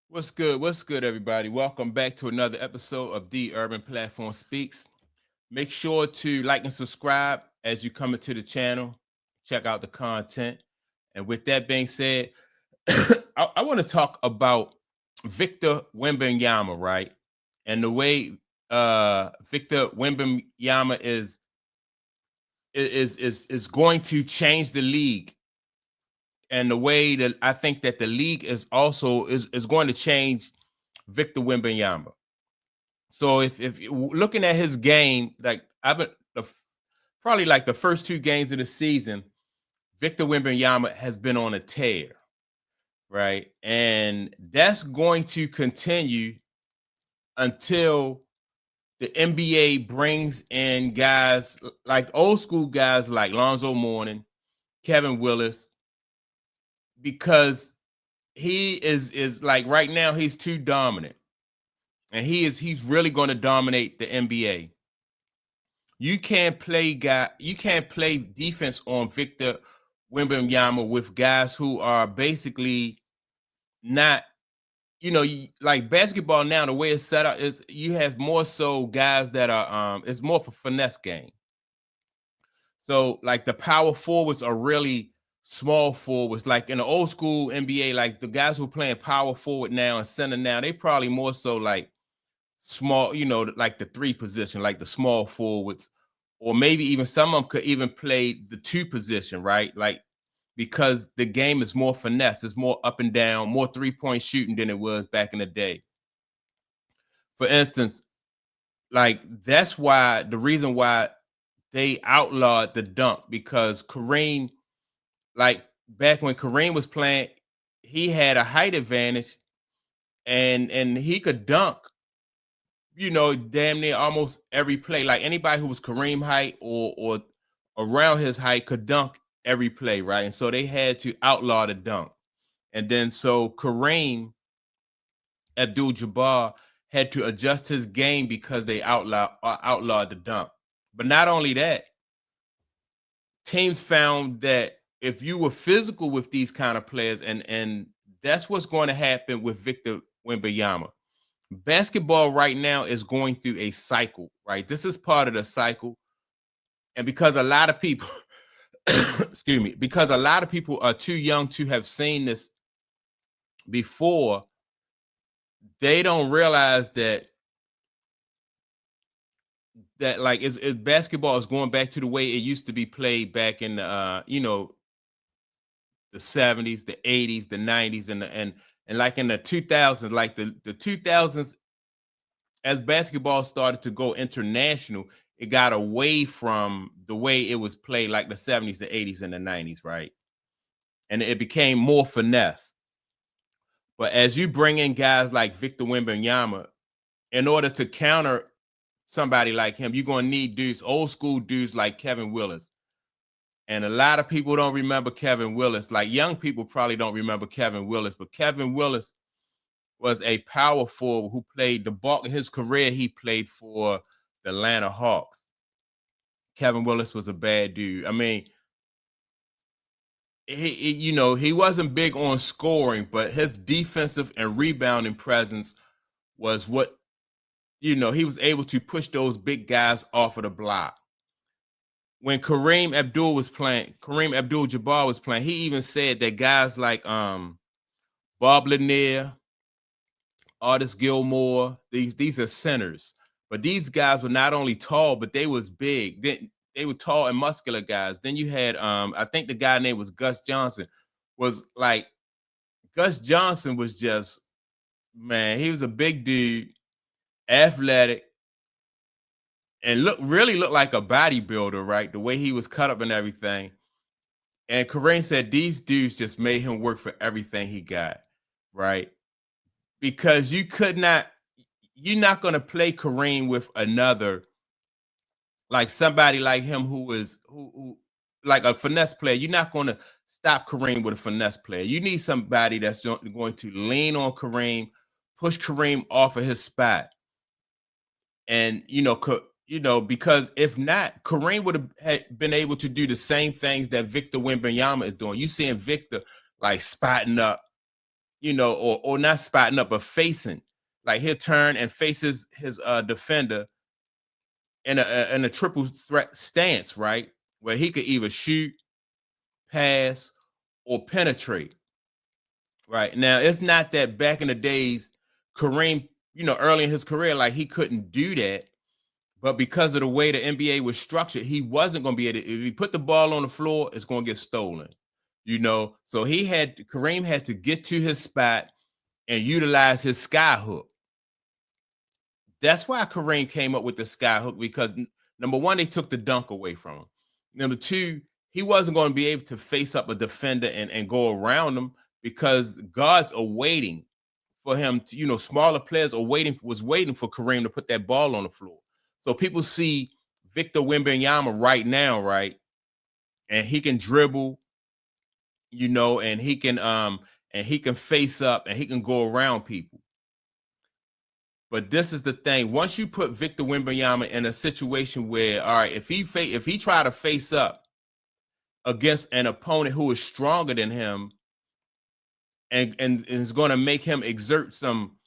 What's good? What's good, everybody? Welcome back to another episode of The Urban Platform Speaks. Make sure to like and subscribe as you come into the channel. Check out the content. And with that being said, I want to talk about Victor Wembanyama, right? And the way Victor Wembanyama is going to change the league, and the way that I think that the league is going to change Victor Wembanyama. So if you looking at his game, like I've been probably like the first two games of the season, Victor Wembanyama has been on a tear, right? And that's going to continue until the NBA brings in guys like old school guys like Lonzo Mourning, Kevin Willis, because he is like right now he's too dominant, and he's really going to dominate the NBA. You can't play defense on Victor Wembanyama with guys who are basically not, like basketball now, the way it's set up is you have more so guys that are it's more for finesse game. So like the power forwards are really small forwards. Like in the old school NBA, like the guys who are playing power forward now and center now, they probably more so like small, like the three position, like the small forwards, or maybe even some of them could even play the two position, right? Like because the game is more finesse, it's more up and down, more 3-point shooting than it was back in the day. For instance, like that's why the reason why they outlawed the dunk, because Kareem, like back when Kareem was playing, he had a height advantage, and he could dunk, damn near almost every play. Like anybody who was Kareem height or around his height could dunk every play, right? And so they had to outlaw the dunk. And then so Kareem Abdul-Jabbar had to adjust his game because they outlawed the dunk. But not only that, teams found that if you were physical with these kind of players, and that's what's going to happen with Victor Wembanyama. Basketball right now is going through a cycle, right? This is part of the cycle. And because a lot of people, excuse me, because a lot of people are too young to have seen this before, they don't realize that like basketball is going back to the way it used to be played back in the 70s, the 80s, the 90s, and like in the 2000s, like the 2000s, as basketball started to go international, it got away from the way it was played like the 70s, the 80s, and the 90s, right? And it became more finesse. But as you bring in guys like Victor Wembanyama, in order to counter somebody like him, you're going to need dudes, old school dudes like Kevin Willis. And a lot of people don't remember Kevin Willis. Like young people probably don't remember Kevin Willis, but Kevin Willis was a power forward who played the bulk of his career. He played for the Atlanta Hawks. Kevin Willis was a bad dude. I mean, he wasn't big on scoring, but his defensive and rebounding presence was what, he was able to push those big guys off of the block. When Kareem Abdul-Jabbar was playing, he even said that guys like Bob Lanier, Artis Gilmore, these are centers. But these guys were not only tall, but they was big. They were tall and muscular guys. Then you had I think the guy name was Gus Johnson. Was like Gus Johnson was just, man, he was a big dude, athletic, and really looked like a bodybuilder, right? The way he was cut up and everything. And Kareem said these dudes just made him work for everything he got, right? Because you're not going to play Kareem with another, like somebody like him who like a finesse player. You're not going to stop Kareem with a finesse player. You need somebody that's going to lean on Kareem, push Kareem off of his spot, and because if not, Kareem would have been able to do the same things that Victor Wembanyama is doing. You seeing Victor like spotting up, or not spotting up, but facing. Like he'll turn and faces his defender in a triple threat stance, right? Where he could either shoot, pass, or penetrate. Right. Now, it's not that back in the days, Kareem, early in his career, like he couldn't do that. But because of the way the NBA was structured, he wasn't going to be able to. If he put the ball on the floor, it's going to get stolen. So Kareem had to get to his spot and utilize his sky hook. That's why Kareem came up with the sky hook, because number one, they took the dunk away from him. Number two, he wasn't going to be able to face up a defender and go around him, because guards are waiting for him to, smaller players was waiting for Kareem to put that ball on the floor. So people see Victor Wembanyama right now, right? And he can dribble, and he can face up and he can go around people. But this is the thing. Once you put Victor Wembanyama in a situation where, all right, if he try to face up against an opponent who is stronger than him and is going to make him exert some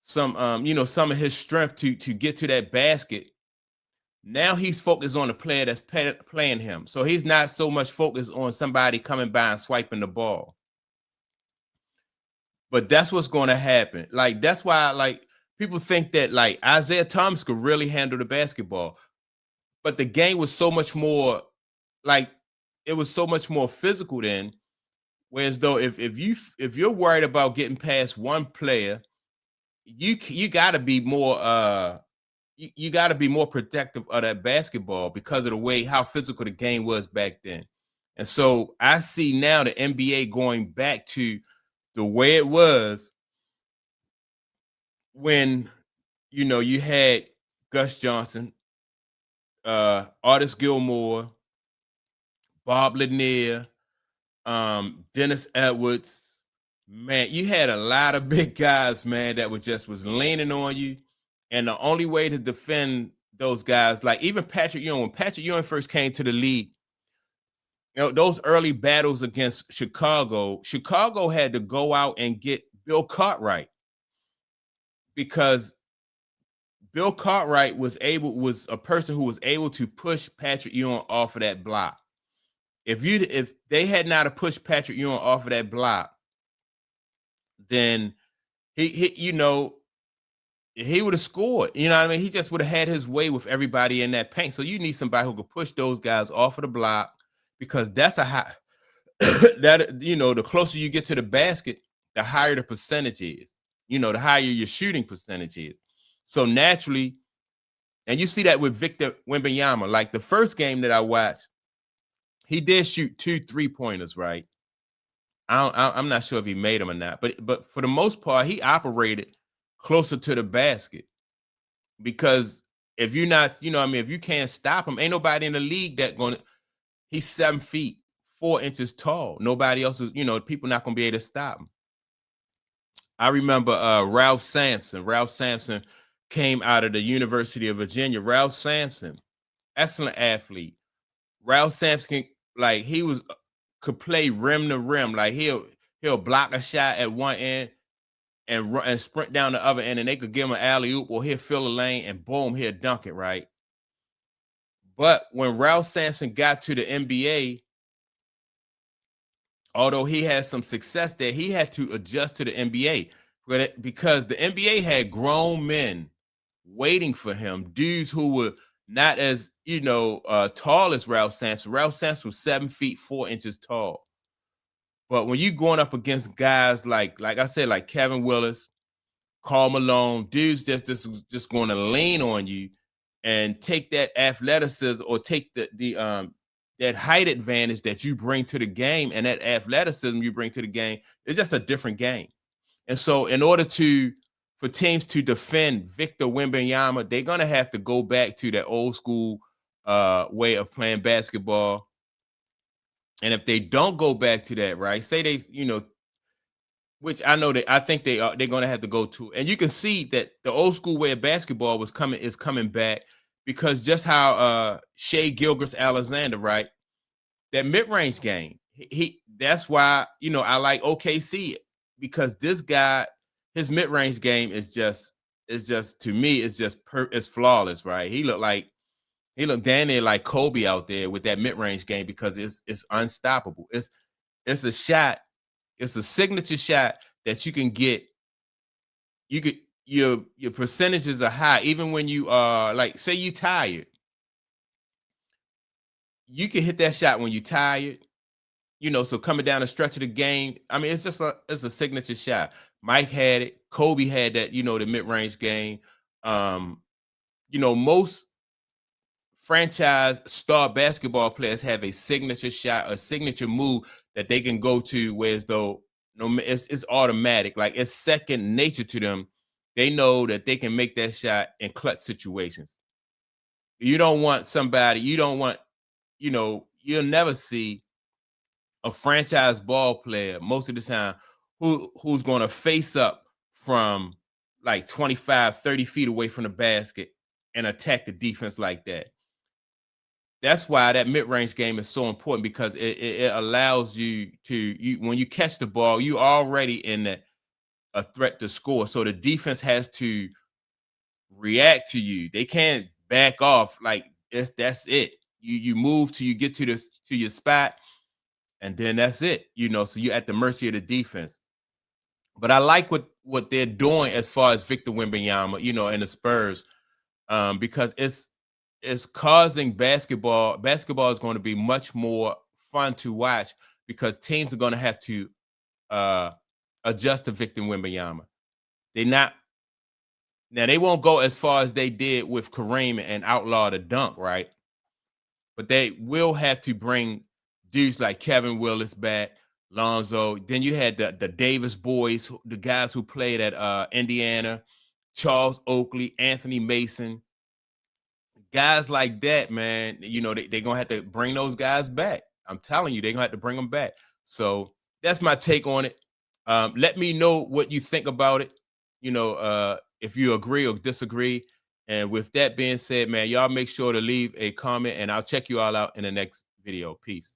of his strength to get to that basket, now he's focused on the player that's playing him. So he's not so much focused on somebody coming by and swiping the ball. But that's what's going to happen. Like, that's why, like, people think that, like, Isaiah Thomas could really handle the basketball. But the game was so much more, like, it was so much more physical then. Whereas though if you're worried about getting past one player, you got to be more you got to be more protective of that basketball because of the way how physical the game was back then. And so I see now the NBA going back to the way it was when you had Gus Johnson, Artis Gilmore, Bob Lanier, Dennis Edwards. Man, you had a lot of big guys, man, that was leaning on you. And the only way to defend those guys, like even Patrick Ewing, when Patrick Ewing first came to the league, those early battles against Chicago had to go out and get Bill Cartwright, because Bill Cartwright was a person who was able to push Patrick Ewing off of that block. If they had not have pushed Patrick Ewing off of that block, then he would have scored. You know what I mean? He just would have had his way with everybody in that paint. So you need somebody who could push those guys off of the block, because that's a high the closer you get to the basket, the higher the percentage is. The higher your shooting percentage is. So naturally, and you see that with Victor Wembanyama. Like the first game that I watched, he did shoot 2 3-pointers, right? I'm not sure if he made them or not, but for the most part, he operated closer to the basket, because if you're not, if you can't stop him, ain't nobody in the league he's 7 feet 4 inches tall. Nobody else is, people not gonna be able to stop him. I remember Ralph Sampson. Ralph Sampson came out of the University of Virginia. Ralph Sampson, excellent athlete. Ralph Sampson, like, he could play rim to rim. Like he'll block a shot at one end and sprint down the other end, and they could give him an alley-oop, or he'll fill a lane and boom, he'll dunk it, right? But when Ralph Sampson got to the NBA, although he had some success there, he had to adjust to the NBA, because the NBA had grown men waiting for him, dudes who were not as tall as Ralph Sampson. Ralph Sampson was 7 feet 4 inches tall. But when you going up against guys like I said, like Kevin Willis, Karl Malone, dudes just going to lean on you and take that athleticism, or take that height advantage that you bring to the game, and that athleticism you bring to the game, it's just a different game. And so in order for teams to defend Victor Wembanyama, they're going to have to go back to that old school way of playing basketball. And if they don't go back to that, right, say they, which I know that I think they're going to have to go to, and you can see that the old school way of basketball is coming back, because just how Shea Gilgeous-Alexander, right, that mid-range game, that's why I like OKC because this guy, his mid-range game is just to me, it's flawless, right? He looked damn near like Kobe out there with that mid-range game because it's unstoppable. It's a shot, it's a signature shot that you can get. You could your percentages are high, even when you are like, say you tired, you can hit that shot when you tired. So coming down the stretch of the game, I mean, it's a signature shot. Mike had it, Kobe had that, the mid-range game. Um, most franchise star basketball players have a signature shot, a signature move that they can go to, whereas though it's automatic, like it's second nature to them. They know that they can make that shot in clutch situations. You don't want somebody, you don't want, you'll never see a franchise ball player most of the time who's going to face up from like 25, 30 feet away from the basket and attack the defense like that. That's why that mid-range game is so important, because it allows you when you catch the ball, you already in a threat to score. So the defense has to react to you. They can't back off. Like that's it. You move till you get to your spot, and then that's it. So you're at the mercy of the defense. But I like what they're doing as far as Victor Wembanyama, and the Spurs, because it's causing basketball. Basketball is going to be much more fun to watch because teams are going to have to uh, adjust to Victor Wembanyama. They not Now they won't go as far as they did with Kareem and outlaw the dunk, right? But they will have to bring dudes like Kevin Willis back, Lonzo. Then you had the Davis boys, the guys who played at Indiana, Charles Oakley, Anthony Mason, guys like that, man. They're gonna have to bring those guys back. I'm telling you, they're gonna have to bring them back. So that's my take on it. Let me know what you think about it. If you agree or disagree. And with that being said, man, y'all make sure to leave a comment, and I'll check you all out in the next video. Peace.